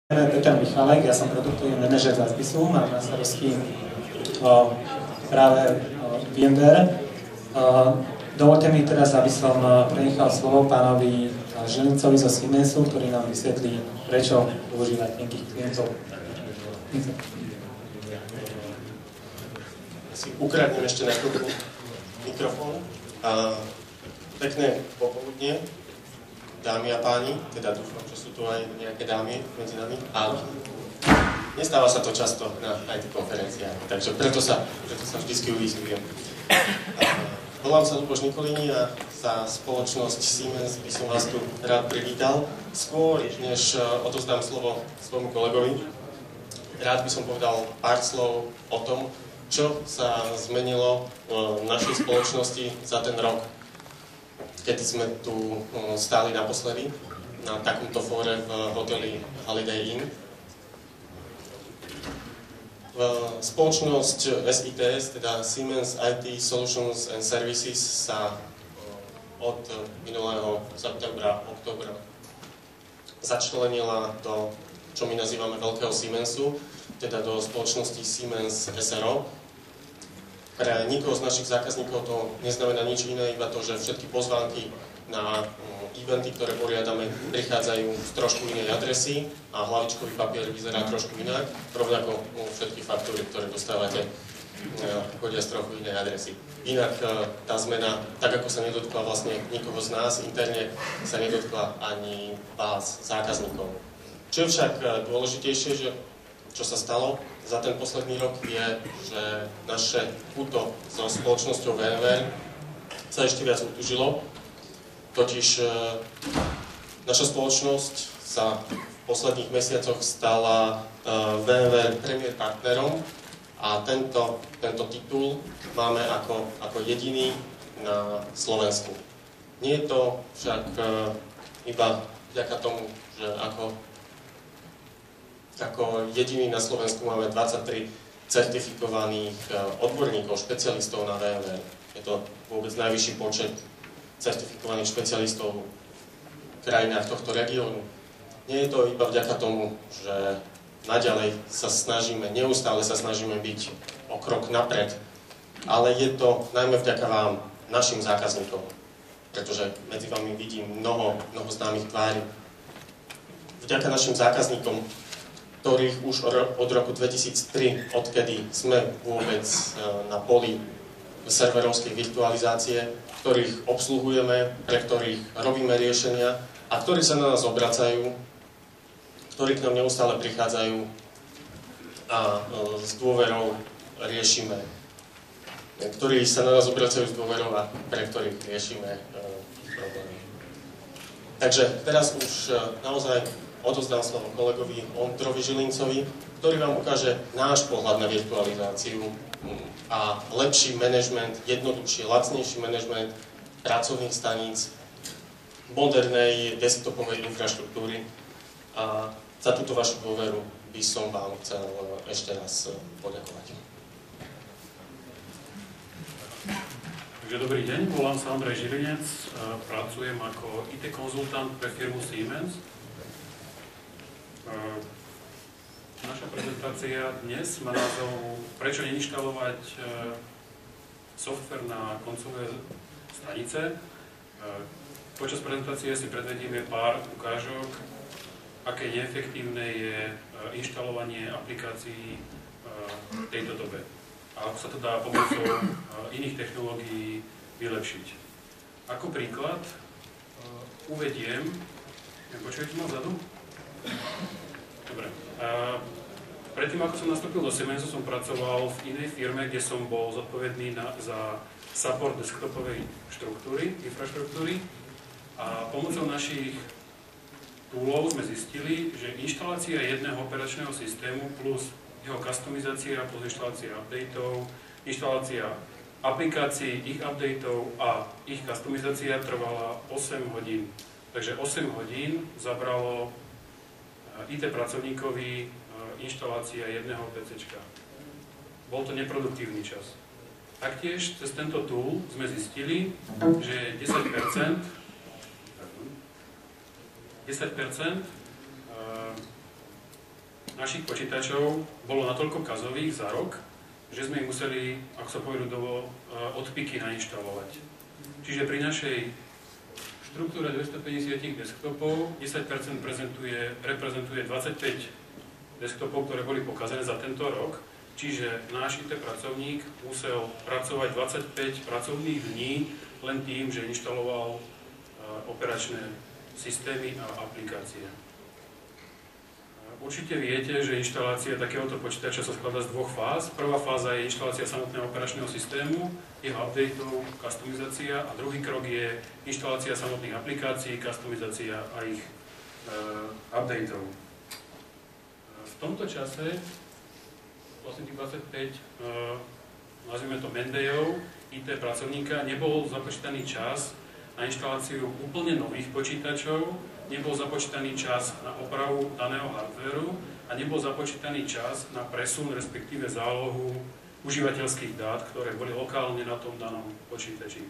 Peter Michalek, ja som produktový manažer Záspisu, mám na starosti práve VMware. Dovolte mi teraz, aby som prenechal slovo pánovi Žilincovi zo Siemensu, ktorý nám vysvetlí, prečo používať tenkých klientov. Si ukradnem ešte na chvíľku mikrofón. Pekné popoludne, dámy a páni, teda dúfam, že sú tu aj nejaké dámy medzi nami. Áno. Nestáva sa to často na IT konferenciách, takže preto sa vždycky uvízľujem. Volám sa Luboš Nikolini a za spoločnosť Siemens by som vás tu rád privítal. Skôr, než odovzdám slovo svojmu kolegovi, rád by som povedal pár slov o tom, čo sa zmenilo v našej spoločnosti za ten rok, kedy sme tu stáli naposledy na takomto fóre v hoteli Holiday Inn. Spoločnosť SITS, teda Siemens IT Solutions and Services, sa od minulého septembra, októbra začlenila do, čo my nazývame veľkého Siemensu, teda do spoločnosti Siemens SRO. Pre nikoho z našich zákazníkov to neznamená nič iné, iba to, že všetky pozvánky na eventy, ktoré poriadame, prichádzajú z trošku inej adresy a hlavičkový papier vyzerá trošku inak, rovnako všetky faktúry, ktoré dostávate, chodia z trochu inej adresy. Inak tá zmena, tak ako sa nedotkla vlastne nikoho z nás interne, sa nedotkla ani vás, zákazníkov. Čo je však dôležitejšie, že čo sa stalo za ten posledný rok, je, že naše puto so spoločnosťou VMware sa ešte viac utužilo. Totiž naša spoločnosť sa v posledných mesiacoch stala VMware Premier partnerom a tento titul máme ako jediný na Slovensku. Nie je to však iba vďaka tomu, že ako jediný na Slovensku máme 23 certifikovaných odborníkov, špecialistov na VMware. Je to vôbec najvyšší počet certifikovaných špecialistov v krajinách tohto regiónu. Nie je to iba vďaka tomu, že naďalej sa snažíme, neustále sa snažíme byť o krok napred, ale je to najmä vďaka vám, našim zákazníkom, pretože medzi vami vidím mnoho známych tvári. Vďaka našim zákazníkom, ktorých už od roku 2003, odkedy sme vôbec na poli serverovskej virtualizácie, ktorých obsluhujeme, pre ktorých robíme riešenia a ktorí sa na nás obracajú, ktorí k nám neustále prichádzajú a s dôverou riešime, ktorí sa na nás obracajú s dôverou a pre ktorých riešime problémy. Takže teraz už naozaj odozdám slovo kolegovi Ondrovi Žilincovi, ktorý vám ukáže náš pohľad na virtualizáciu a lepší manažment, jednoduchší, lacnejší manažment pracovných staníc, modernej desktopovej infraštruktúry. A za túto vašu dôveru by som vám chcel ešte raz poďakovať. Takže dobrý deň, volám sa Ondrej Žilinec, pracujem ako IT konzultant pre firmu Siemens. Naša prezentácia dnes má názov Prečo neinštalovať software na koncové stanice. Počas prezentácie si predvedieme pár ukážok, aké neefektívne je inštalovanie aplikácií v tejto dobe a ako sa to dá pomocou iných technológií vylepšiť. Ako príklad uvediem, počujete ma vzadu? Dobre. Predtým, ako som nastúpil do Siemensu, som pracoval v inej firme, kde som bol zodpovedný za support desktopovej infraštruktúry a pomocou našich toolov sme zistili, že inštalácia jedného operačného systému plus jeho customizácia, plus inštalácia updateov, inštalácia aplikácií, ich updateov a ich customizácia trvala 8 hodín. Takže 8 hodín zabralo IT pracovníkovi inštalácia jedného PCčka. Bol to neproduktívny čas. Taktiež cez tento tool sme zistili, že 10% našich počítačov bolo natoľko kazových za rok, že sme ich museli, ako sa povedú, odpiky nainštalovať. Čiže pri našej štruktúre 250 desktopov 10% reprezentuje 25 desktopov, ktoré boli pokazené za tento rok. Čiže náš IT pracovník musel pracovať 25 pracovných dní len tým, že inštaloval operačné systémy a aplikácie. Určite viete, že inštalácia takéhoto počítača sa skladá z dvoch fáz. Prvá fáza je inštalácia samotného operačného systému, jeho updateov, kustomizácia a druhý krok je inštalácia samotných aplikácií, kustomizácia a ich updateov. V tomto čase vlastne tých 25, nazvime to Mendejov, IT pracovníka, nebol započítaný čas na inštaláciu úplne nových počítačov, nebol započítaný čas na opravu daného hardvéru a nebol započítaný čas na presun, respektíve zálohu užívateľských dát, ktoré boli lokálne na tom danom počítači.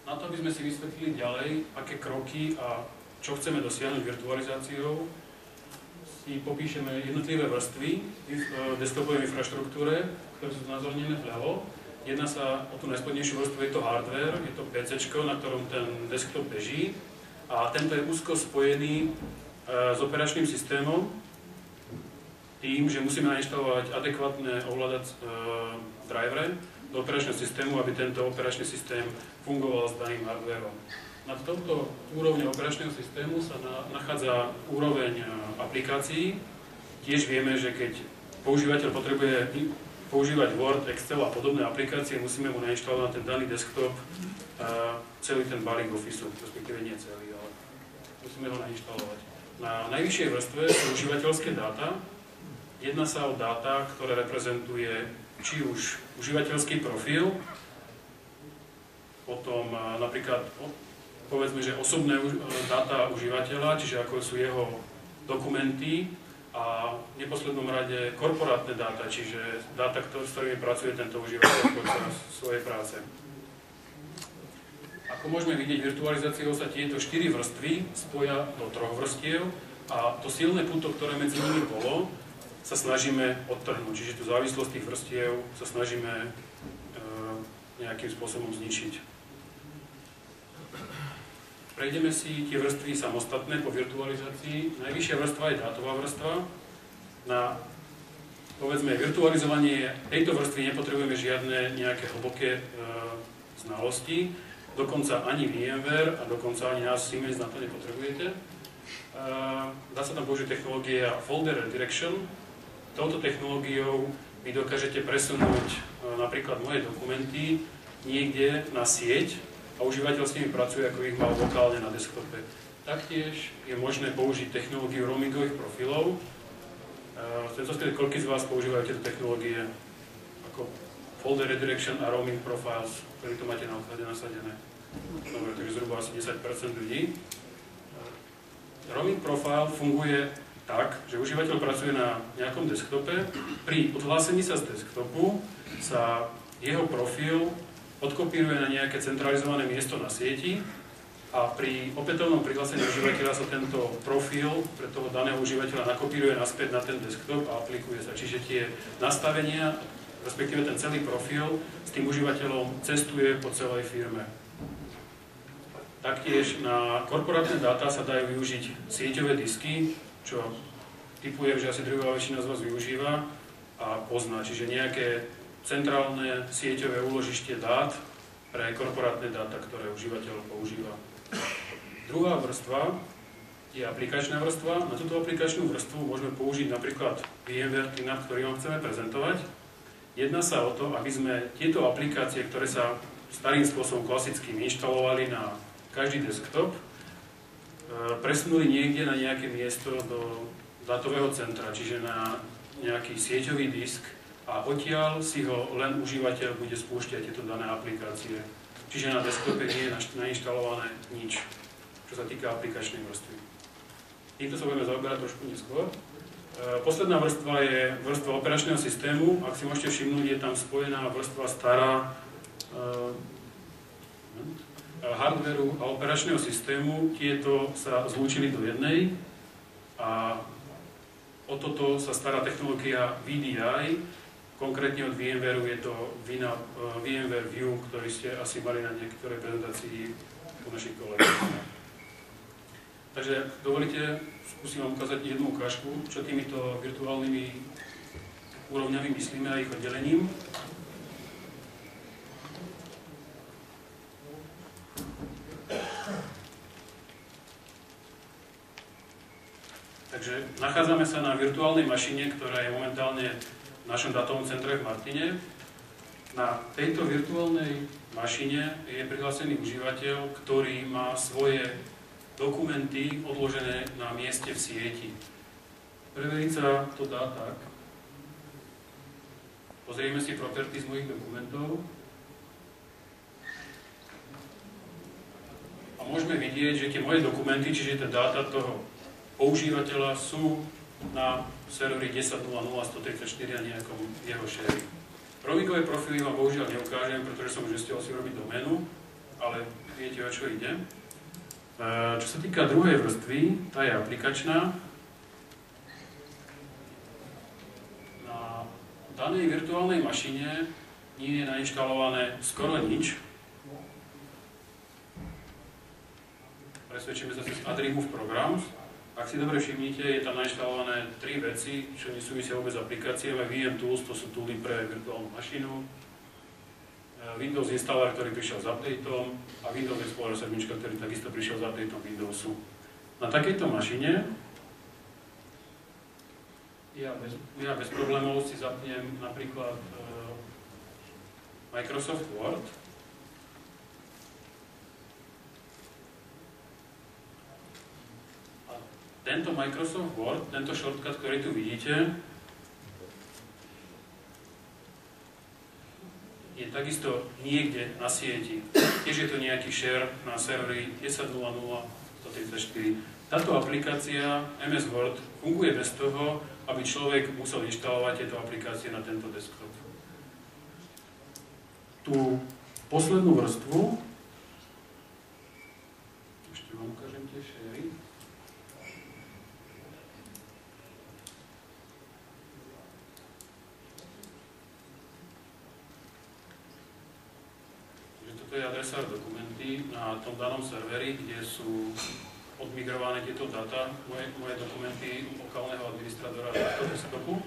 Na to, aby sme si vysvetlili ďalej, aké kroky a čo chceme dosiahnuť virtualizáciou, si popíšeme jednotlivé vrstvy v desktopovej infraštruktúre, ktoré sú znázornené vľavo. Jedná sa o tú najspodnejšiu vrstvu, je to hardware, je to PC, na ktorom ten desktop beží a tento je úzko spojený s operačným systémom tým, že musíme nainštalovať adekvátne drivere do operačného systému, aby tento operačný systém fungoval s daným hardwareom. Nad touto úrovňou operačného systému sa nachádza úroveň aplikácií. Tiež vieme, že keď používateľ potrebuje používať Word, Excel a podobné aplikácie, musíme mu nainštalovať na ten daný desktop celý ten balík Officeu, respektíve nie celý, ale musíme ho nainštalovať. Na najvyššej vrstve sú užívateľské dáta. Jedná sa o dáta, ktoré reprezentuje či už užívateľský profil, potom napríklad povedzme, že osobné dáta užívateľa, čiže ako sú jeho dokumenty, a v neposlednom rade korporátne dáta, čiže dáta, s ktorými pracuje tento užívateľ počas svojej práce. Ako môžeme vidieť, virtualizáciou sa tieto 4 vrstvy spoja do 3 vrstiev a to silné puto, ktoré medzi nimi bolo, sa snažíme odtrhnúť. Čiže tú závislosť tých vrstiev sa snažíme nejakým spôsobom zničiť. Prejdeme si tie vrstvy samostatné po virtualizácii. Najvyššia vrstva je dátová vrstva. Na, povedzme, virtualizovanie tejto vrstvy nepotrebujeme žiadne nejaké hlboké znalosti. Dokonca ani VMware a dokonca ani nás Siemens na to nepotrebujete. Dá sa tam použiť technológia Folder Redirection. Touto technológiou vy dokážete presunúť napríklad moje dokumenty niekde na sieť, a užívateľ s nimi pracuje, ako ich mal lokálne na desktope. Taktiež je možné použiť technológiu roamingových profilov. Chcem sa spýtať, koľko z vás používajú tieto technológie ako folder redirection a roaming profiles, ktoré to máte na odklade nasadené. Dobre, takže zhruba asi 10% ľudí. Roaming profile funguje tak, že užívateľ pracuje na nejakom desktope. Pri odhlásení sa z desktopu sa jeho profil odkopíruje na nejaké centralizované miesto na sieti a pri opätovnom prihlásení užívateľa sa tento profil pre toho daného užívateľa nakopíruje naspäť na ten desktop a aplikuje sa. Čiže tie nastavenia, respektíve ten celý profil s tým užívateľom cestuje po celej firme. Taktiež na korporátne dáta sa dajú využiť sieťové disky, čo typujem, že asi druhá väčšina z vás využíva a pozná. Čiže nejaké centrálne sieťové úložište dát pre korporátne dáta, ktoré užívateľ používa. Druhá vrstva je aplikačná vrstva. Na túto aplikačnú vrstvu môžeme použiť napríklad VMware Tynap, ktorý vám chceme prezentovať. Jedná sa o to, aby sme tieto aplikácie, ktoré sa starým spôsobom klasickým inštalovali na každý desktop, presunuli niekde na nejaké miesto do dátového centra, čiže na nejaký sieťový disk, a odtiaľ si ho len užívateľ bude spúšťať tieto dané aplikácie. Čiže na desktope nie je nainštalované nič, čo sa týka aplikačnej vrstvy. Týmto sa budeme zaoberať trošku neskôr. Posledná vrstva je vrstva operačného systému. Ak si môžete všimnúť, je tam spojená vrstva stará hardvéru a operačného systému. Tieto sa zlúčili do jednej A o toto sa stará technológia VDI, konkrétne od VMwareu je to VMware View, ktorý ste asi mali na niektorej prezentácii u našich kolegov. Takže dovolite, skúsim vám ukázať jednu ukážku, čo týmito virtuálnymi úrovňami myslíme a ich oddelením. Takže nachádzame sa na virtuálnej mašine, ktorá je momentálne v našom datovom centre v Martine. Na tejto virtuálnej mašine je prihlásený užívateľ, ktorý má svoje dokumenty odložené na mieste v sieti. Preveriť sa to dá tak. Pozrieme si properties mojich dokumentov. A môžeme vidieť, že tie moje dokumenty, čiže tie dáta toho používateľa sú na serveri 10.0.0.134 a nejakom jeho share. Roamingové profily vám bohužiaľ neukážem, pretože som už zistil si robiť doménu, ale viete, o čo ide. Čo sa týka druhej vrstvy, tá je aplikačná. Na danej virtuálnej mašine nie je nainštalované skoro nič. Presvedčíme sa cez Adrimove Programs. Ak si dobre všimnite, je tam nainštalované 3 veci, čo nesúvisia vôbec s aplikáciami. VM Tools, to sú tooly pre virtuálnu mašinu. Windows Installer, ktorý prišiel s updateom a Windows Explorer 7, ktorý takisto prišiel s updateom Windowsu. Na takejto mašine ja bez problémov si zapnem napríklad Microsoft Word. Tento Microsoft Word, tento shortcut, ktorý tu vidíte, je takisto niekde na sieti. Tiež je to nejaký share na serveri 10.0.0.134. Táto aplikácia MS Word funguje bez toho, aby človek musel inštalovať tieto aplikácie na tento desktop. Tú poslednú vrstvu, ešte vám ukážem tie share. To je adresár dokumenty na tom danom serveri, kde sú odmigrované tieto dáta, moje dokumenty lokálneho administrátora tohto desktopu.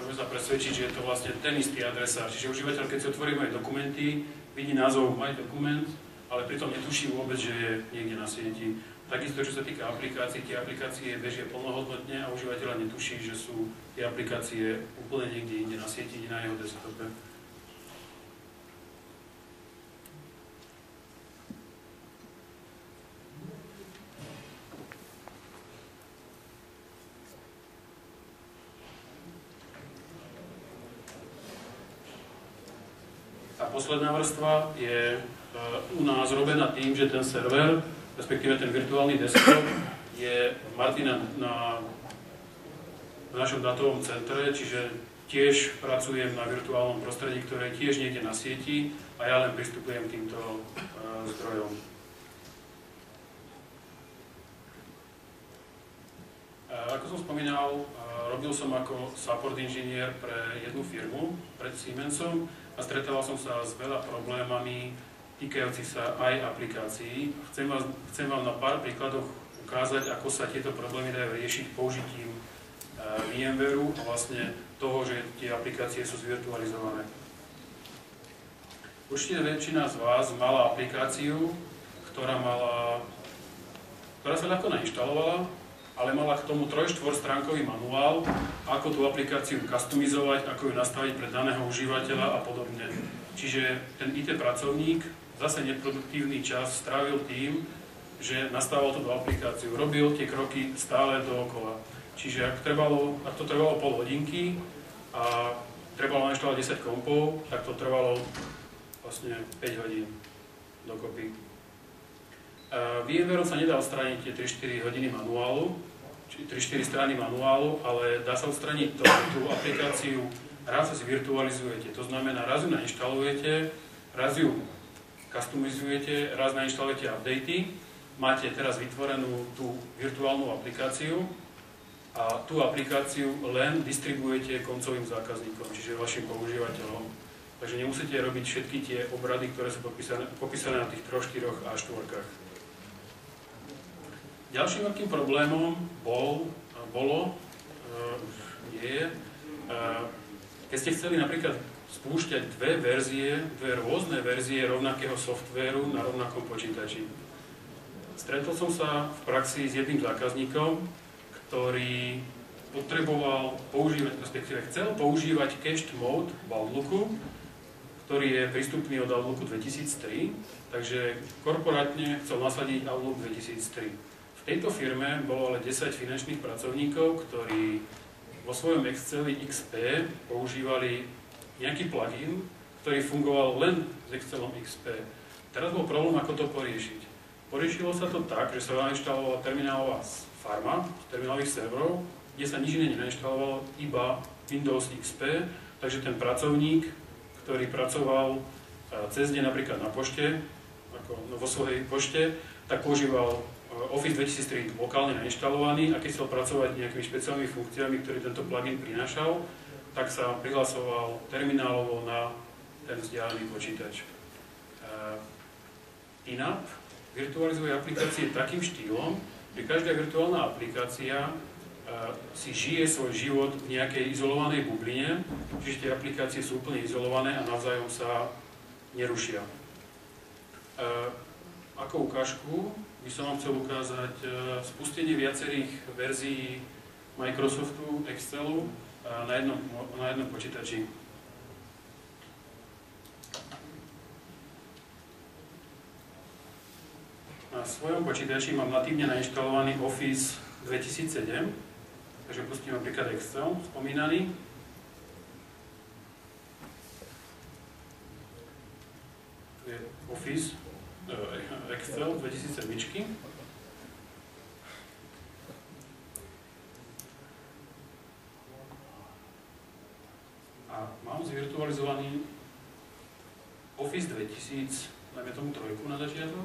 Môžeme sa presvedčiť, že je to vlastne ten istý adresár. Čiže užívateľ, keď si otvorí moje dokumenty, vidí názov My Document, ale pritom netuší vôbec, že je niekde na sieti. Takisto, čo sa týka aplikácií, tie aplikácie bežia plnohodnotne a užívateľa netuší, že sú tie aplikácie úplne niekde inde na sieti, nie na jeho desktope. Tá posledná vrstva je u nás robená tým, že ten server, respektíve ten virtuálny desktop je v Martina v našom datovom centre, čiže tiež pracujem na virtuálnom prostredí, ktoré je tiež niekde na sieti a ja len pristupujem k týmto zdrojom. Ako som spomínal, robil som ako support inžinier pre jednu firmu pred Siemensom a stretával som sa s veľa problémami týkajúcich sa aj aplikácií. Chcem vám na pár príkladoch ukázať, ako sa tieto problémy dajú riešiť použitím VMwareu a vlastne toho, že tie aplikácie sú zvirtualizované. Určite väčšina z vás mala aplikáciu, ktorá sa ľahko nainštalovala, ale mala k tomu 3-4 stránkový manuál, ako tú aplikáciu customizovať, ako ju nastaviť pre daného užívateľa a podobne. Čiže ten IT pracovník zase neproduktívny čas strávil tým, že nastavil túto aplikáciu, robil tie kroky stále dookola. Čiže ak to trvalo pol hodinky a trebalo nainštalovať 10 kompov, tak to trvalo vlastne 5 hodín dokopy. VMwareu sa nedá odstrániť tie 3-4 hodiny manuálu, či 3-4 strany manuálu, ale dá sa odstrániť tú aplikáciu, raz zvirtualizujete. To znamená, raz ju nainštalujete, raz ju customizujete, raz nainštalujete updaty, máte teraz vytvorenú tú virtuálnu aplikáciu a tú aplikáciu len distribuujete koncovým zákazníkom, čiže vašim používateľom. Takže nemusíte robiť všetky tie obrady, ktoré sú popísané na tých 3, 4 a 4. Ďalším veľkým problémom keď ste chceli napríklad spúšťať dve rôzne verzie rovnakého softvéru na rovnakom počítači. Stretol som sa v praxi s jedným zákazníkom, ktorý potreboval používať, respektíve chcel používať cached mode v Outlooku, ktorý je prístupný od Outlooku 2003, takže korporátne chcel nasadiť Outlook 2003. V tejto firme bolo ale 10 finančných pracovníkov, ktorí vo svojom Exceli XP používali nejaký plugin, ktorý fungoval len s Excelom XP. Teraz bol problém, ako to poriešiť. Poriešilo sa to tak, že sa nainštalovala terminálová farma terminálových serverov, kde sa nič iné nenainštalovalo, iba Windows XP, takže ten pracovník, ktorý pracoval cez deň napríklad na pošte, vo svojej pošte, tak používal Office 2003 lokálne nainštalovaný a keď chcel pracovať nejakými špeciálnymi funkciami, ktoré tento plugin prinášal, tak sa prihlasoval terminálovo na ten vzdialený počítač. TINAP virtualizuje aplikácie takým štýlom, že každá virtuálna aplikácia si žije svoj život v nejakej izolovanej bubline, čiže tie aplikácie sú úplne izolované a navzájom sa nerušia. Ako ukážku by som vám chcel ukázať spustenie viacerých verzií Microsoftu Excelu na jednom počítači. Na svojom počítači mám natívne nainštalovaný Office 2007, takže pustím napríklad Excel, spomínaný. Tu je Office, Excel 2007. A mám zvirtualizovaný Office 2000, dajme tomu 3 na začiatok.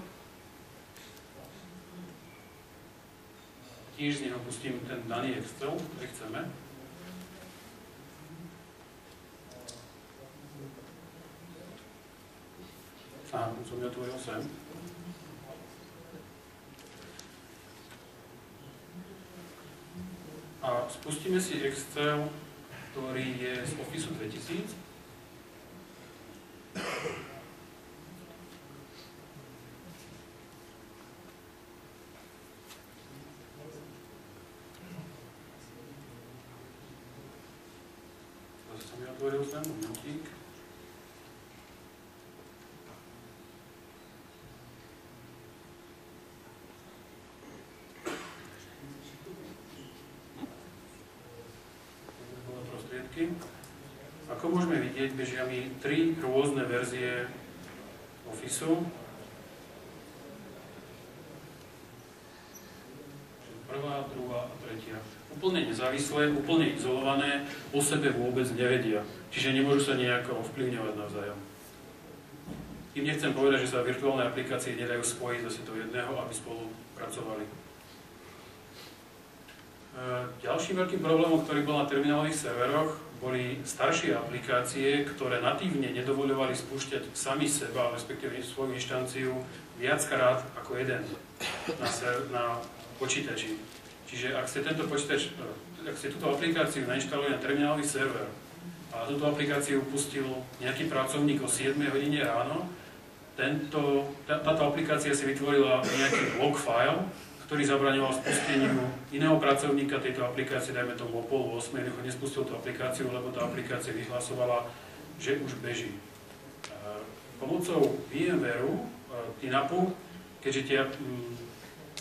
Tiež z neho pustím ten daný Excel, ktorý chceme. A som mi otvoril sem. A spustíme si Excel, ktorý je z Office 2000. Zase som mi otvoril sem, momentík. Ako môžeme vidieť, bežia mi 3 rôzne verzie Officeu. Prvá, druhá a tretia. Úplne nezávislé, úplne izolované, o sebe vôbec nevedia. Čiže nemôžu sa nejako ovplyvňovať navzájom. Tým nechcem povedať, že sa virtuálne aplikácie nedajú spojiť zase do jedného, aby spolu pracovali. Ďalším veľkým problémom, ktorý bol na terminálových serveroch, boli staršie aplikácie, ktoré natívne nedovoľovali spúšťať sami seba, respektíve svoju inštanciu viackrát ako jeden na počítači. Čiže ak ste túto aplikáciu nainštalovali na terminálový server a túto aplikáciu pustil nejaký pracovník o 7 hodine ráno, táto aplikácia si vytvorila nejaký log file, ktorý zabraňoval spusteniu iného pracovníka tejto aplikácie, dajme tomu o 7:30, jednoducho nespustil tú aplikáciu, lebo tá aplikácia vyhlasovala, že už beží. Pomocou VMwareu, TINAPu, keďže tie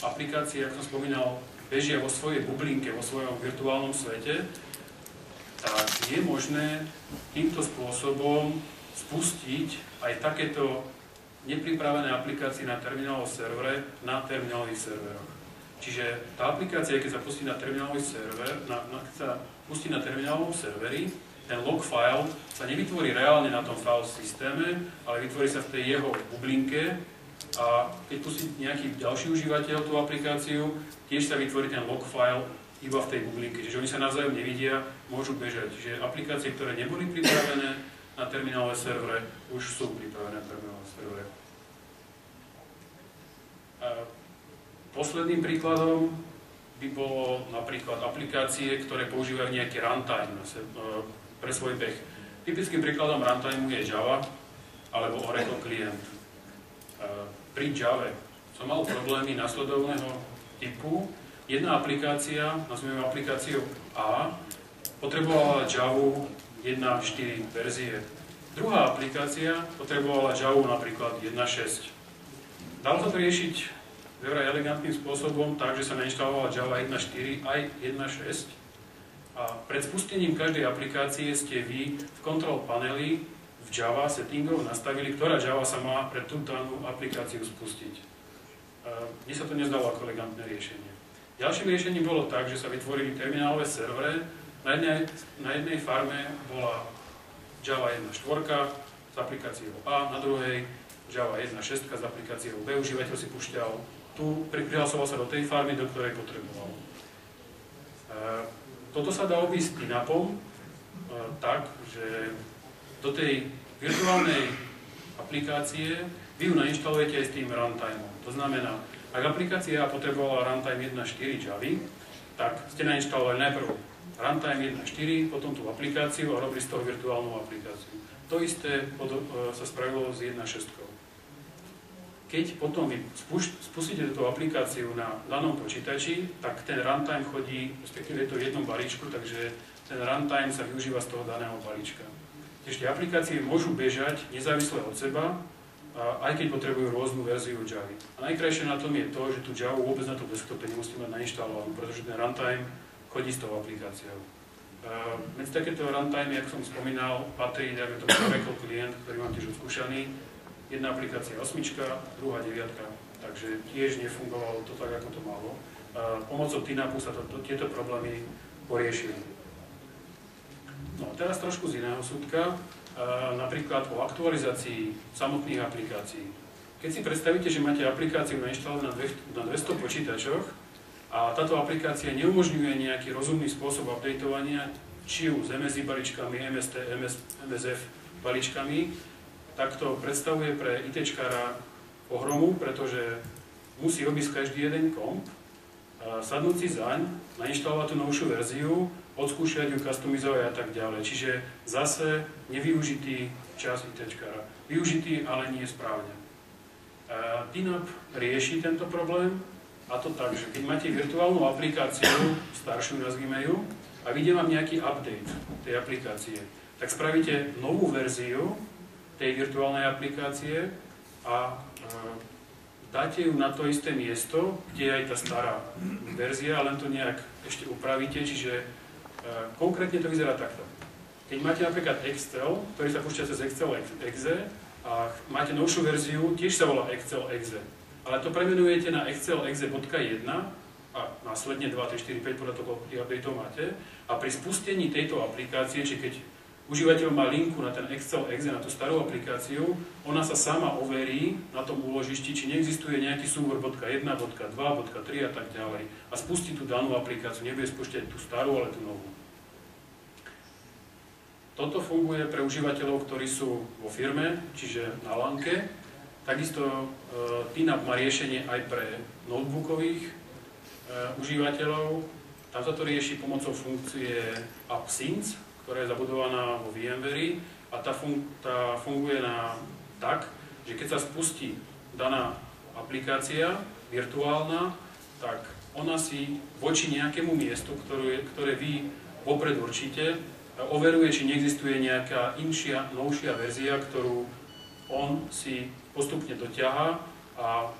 aplikácie, ako som spomínal, bežia vo svojej bublinke, vo svojom virtuálnom svete, tak je možné týmto spôsobom spustiť aj takéto nepripravené aplikácie na terminálovom servere na terminálových serveroch. Čiže tá aplikácia, keď sa pustí na terminálový server, keď sa pustí na terminálovom serveri, ten log file sa nevytvorí reálne na tom file systéme, ale vytvorí sa v tej jeho bublinke a keď pustí nejaký ďalší užívateľ tú aplikáciu, tiež sa vytvorí ten log file iba v tej bublinke. Čiže oni sa navzájom nevidia, môžu bežať. Čiže aplikácie, ktoré neboli pripravené na terminálové servere, už sú pripravené na terminálové servere. Posledným príkladom by bolo napríklad aplikácie, ktoré používajú nejaký runtime pre svoj beh. Typickým príkladom runtimeu je Java alebo Oracle klient. Pri Java som mal problémy nasledovného typu. Jedna aplikácia, nazvime aplikáciou A, potrebovala Javu 1.4 verzie. Druhá aplikácia potrebovala Javu napríklad 1.6. Dalo sa to riešiť veľmi elegantným spôsobom, takže sa nainštalovala Java 1.4 aj 1.6 a pred spustením každej aplikácie ste vy v control paneli v Java settingov nastavili, ktorá Java sa má pre tú danú aplikáciu spustiť. Mne sa to nezdalo ako elegantné riešenie. Ďalším riešením bolo tak, že sa vytvorili terminálové servery. Na jednej farme bola Java 1.4 s aplikáciou A, na druhej Java 1.6 s aplikáciou B. Užívateľ si púšťal tu, prihlasoval sa do tej farmy, do ktorej potreboval. Toto sa dá obísť TINAPom tak, že do tej virtuálnej aplikácie vy ju nainštalujete aj s tým runtimeom. To znamená, ak aplikácia potrebovala runtime 1.4 Javy, tak ste nainštalovali najprv runtime 1.4, potom tú aplikáciu a robili z toho virtuálnu aplikáciu. To isté sa spravilo s 1.6. Keď potom vy spustíte tú aplikáciu na danom počítači, tak ten runtime chodí, respektíve je to v jednom balíčku, takže ten runtime sa využíva z toho daného balíčka. Ešte aplikácie môžu bežať nezávisle od seba, aj keď potrebujú rôznu verziu Javy. A najkrajšie na tom je to, že tú Javu vôbec na tom desktope nemusíme mať nainštalovanú, pretože ten runtime chodí s tou aplikáciou. Medzi takéto runtime, ako som spomínal, patrí to Oracle klient, ktorý mám tiež odskúšaný. Jedna aplikácia 8, druhá 9, takže tiež nefungovalo to tak, ako to malo. Pomocou TINAPu sa tieto problémy poriešili. No, teraz trošku z iného súdka, napríklad o aktualizácii samotných aplikácií. Keď si predstavíte, že máte aplikáciu nainštalovanú na 200 počítačoch a táto aplikácia neumožňuje nejaký rozumný spôsob updateovania, či už s MSI balíčkami, MST, MSF balíčkami, tak to predstavuje pre ITčkára pohromu, pretože musí obísť každý jeden komp, sadnúť si zaň, nainštalovať tú novšiu verziu, odskúšať ju, customizovať a tak ďalej. Čiže zase nevyužitý čas ITčkára. Využitý, ale nie správne. TINAP rieši tento problém, a to tak, že keď máte virtuálnu aplikáciu, staršiu nazvime ju, a vidie vám nejaký update tej aplikácie, tak spravíte novú verziu tej virtuálnej aplikácie a dáte ju na to isté miesto, kde je aj tá stará verzia, len to nejak ešte upravíte, čiže konkrétne to vyzerá takto. Keď máte napríklad Excel, ktorý sa púšťa cez Excel exe a máte novšiu verziu, tiež sa volá Excel exe, ale to premenujete na Excel exe.1 a následne 2, 3, 4, 5 podľa toho, koľko updateov máte a pri spustení tejto aplikácie, či keď užívateľ má linku na ten Excel exe, na tú starú aplikáciu, ona sa sama overí na tom úložišti, či neexistuje nejaký súbor .1, .2, .3 a tak ďalej. A spustí tú danú aplikáciu, nebude spúšťať tú starú, ale tú novú. Toto funguje pre užívateľov, ktorí sú vo firme, čiže na LANke. Takisto TINAP má riešenie aj pre notebookových užívateľov. Tam sa to rieši pomocou funkcie AppSync, ktorá je zabudovaná vo VMware a tá funguje tak, že keď sa spustí daná aplikácia virtuálna, tak ona si voči nejakému miestu, ktoré vy vopred určite, overuje, či neexistuje nejaká inšia, novšia verzia, ktorú on si postupne doťahá a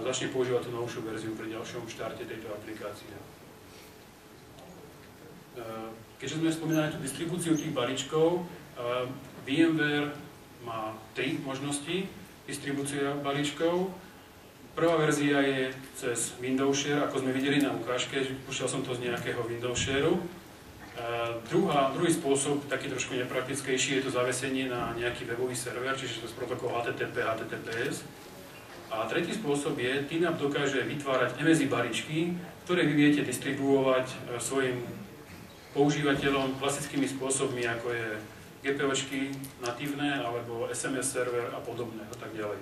začne používať tú novšiu verziu pri ďalšom štarte tejto aplikácie. Keďže sme spomínali tú distribúciu tých balíčkov, VMware má 3 možnosti distribúcia balíčkov. Prvá verzia je cez Windows Share, ako sme videli na ukážke, že púšťal som to z nejakého Windows Shareu. Druhý spôsob, taký trošku nepraktickejší, je to zavesenie na nejaký webový server, čiže to je protokol HTTP, HTTPS. A tretí spôsob je, TINAP dokáže vytvárať MSI baričky, ktoré vy viete distribuovať svojim používateľom klasickými spôsobmi, ako je GPOčky natívne, alebo SMS server a podobné a tak ďalej.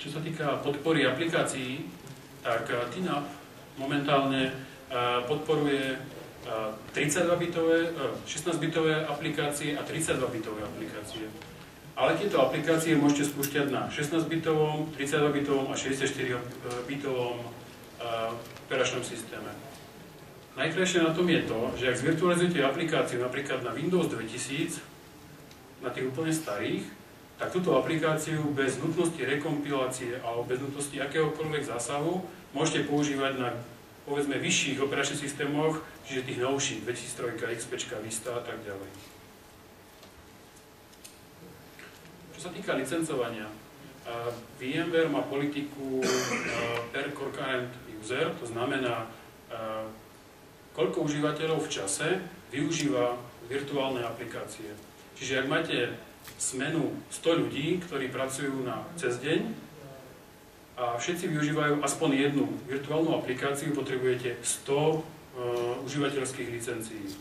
Čo sa týka podpory aplikácií, tak TINAP momentálne podporuje 32-bitové, 16-bitové aplikácie a 32-bitové aplikácie. Ale tieto aplikácie môžete spúšťať na 16-bitovom, 32-bitovom a 64-bitovom operačnom systéme. Najkrajšie na tom je to, že ak zvirtualizujete aplikáciu napríklad na Windows 2000, na tých úplne starých, tak túto aplikáciu bez nutnosti rekompilácie alebo bez nutnosti akéhokoľvek zásahu môžete používať na, povedzme, vyšších operačných systémoch, čiže tých novších, 2003, XP, Vista a tak ďalej. Čo sa týka licencovania, VMware má politiku per concurrent user, to znamená, koľko užívateľov v čase využíva virtuálne aplikácie. Čiže ak máte smenu 100 ľudí, ktorí pracujú cez deň a všetci využívajú aspoň jednu virtuálnu aplikáciu, potrebujete 100 užívateľských licencií.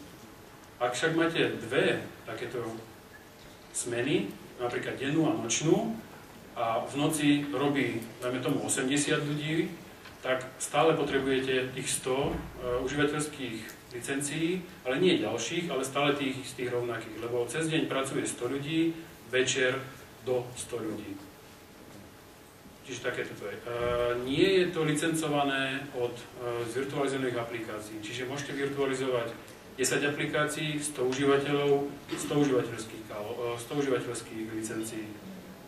Ak však máte dve takéto smeny, napríklad dennú a nočnú, a v noci robí, dajme tomu, 80 ľudí, tak stále potrebujete tých 100 užívateľských licencií, ale nie ďalších, ale stále tých rovnakých, lebo cez deň pracuje 100 ľudí, večer do 100 ľudí. Čiže také toto je. Nie je to licencované od zvirtualizovaných aplikácií, čiže môžete virtualizovať 10 aplikácií, 100 užívateľov, 100 užívateľských licencií.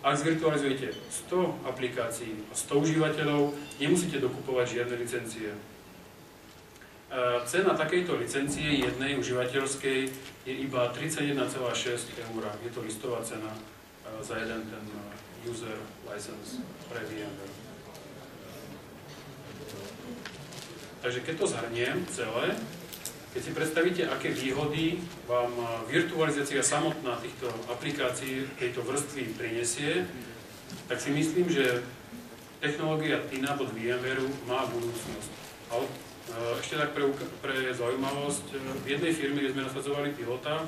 Ak zvirtualizujete 100 aplikácií a 100 užívateľov, nemusíte dokupovať žiadne licencie. Cena takejto licencie jednej užívateľskej je iba 31,6 €. Je to listová cena za jeden ten user license pre VMware. Takže keď to zhrniem celé, keď si predstavíte, aké výhody vám virtualizácia samotná týchto aplikácií, tejto vrstvy prinesie, tak si myslím, že technológia TINAP od VMwareu má budúcnosť. Ešte tak pre zaujímavosť, v jednej firme, kde sme nasadzovali pilota,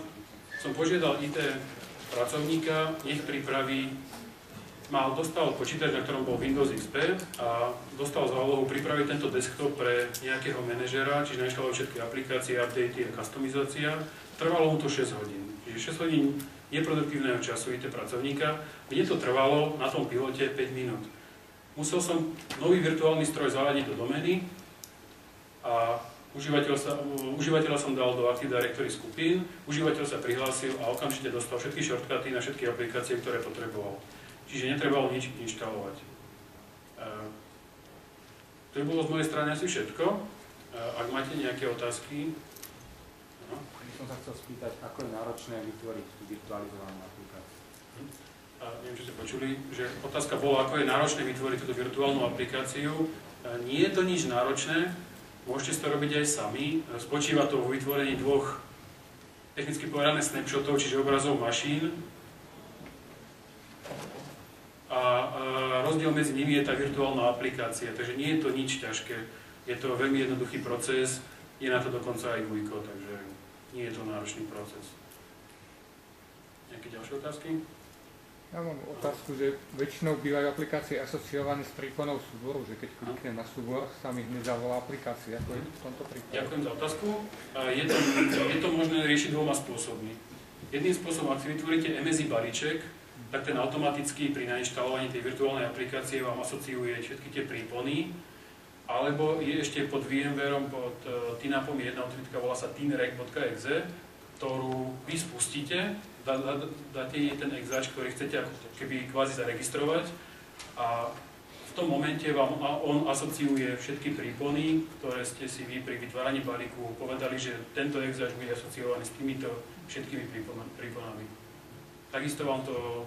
som požiadal IT pracovníka, nech pripraví, dostal počítač, na ktorom bol Windows XP a dostal za úlohu pripraviť tento desktop pre nejakého manažera, čiže nainštalovať všetky aplikácie, updaty a customizácia. Trvalo mu to 6 hodín. Čiže 6 hodín neproduktívneho času IT pracovníka. Mne to trvalo na tom pilote 5 minút. Musel som nový virtuálny stroj zavadiť do domény, a užívateľa som dal do Active Directory skupín, užívateľ sa prihlásil a okamžite dostal všetky shortcuty na všetky aplikácie, ktoré potreboval. Čiže netrebalo nič inštalovať. To by bolo z mojej strany asi všetko. Ak máte nejaké otázky... No. Som sa chcel spýtať, ako je náročné vytvoriť tú virtualizovanú aplikáciu. Neviem, či ste počuli, že otázka bola, ako je náročné vytvoriť túto virtuálnu aplikáciu. Nie je to nič náročné. Môžete si to robiť aj sami. Spočíva to vo vytvorení dvoch technicky povedané snapshotov, čiže obrazov mašín. A rozdiel medzi nimi je tá virtuálna aplikácia, takže nie je to nič ťažké. Je to veľmi jednoduchý proces, je na to dokonca aj dvojko, takže nie je to náročný proces. Nejaké ďalšie otázky? Ja mám otázku, že väčšinou bývajú aplikácie asociované s príkonou súboru, že keď kliknem na súbor, sa mi hneď zavolá aplikácia, ako je v tomto prípade. Ďakujem za otázku. Je to možné riešiť dvoma spôsobmi. Jedným spôsobom, ak si vytvoríte MSI balíček, tak ten automaticky pri nainštalovaní tej virtuálnej aplikácie vám asociuje všetky tie prípony, alebo je ešte pod VMwareom, pod TINAPom jedna utilitka, volá sa tinrec.exe, ktorú vy spustíte, dáte jej ten exač, ktorý chcete ako keby kvázi zaregistrovať a v tom momente vám on asociuje všetky prípony, ktoré ste si vy pri vytváraní balíku povedali, že tento exáč bude asociovaný s týmito všetkými príponami. Takisto vám to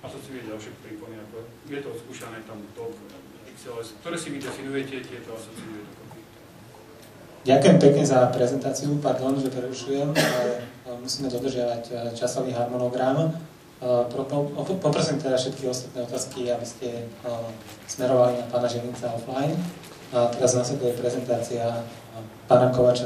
asociuje ďalšie prípony, ako je to odskúšané tam top, XLS, ktoré si vy definujete, tieto asociuje dokopy. Ďakujem pekne za prezentáciu, pardon, že prerušujem, ale musíme dodržiavať časový harmonogram. Poprosím teda všetky ostatné otázky, aby ste smerovali na pána Žilinca offline. A teraz nasleduje prezentácia pána Kovača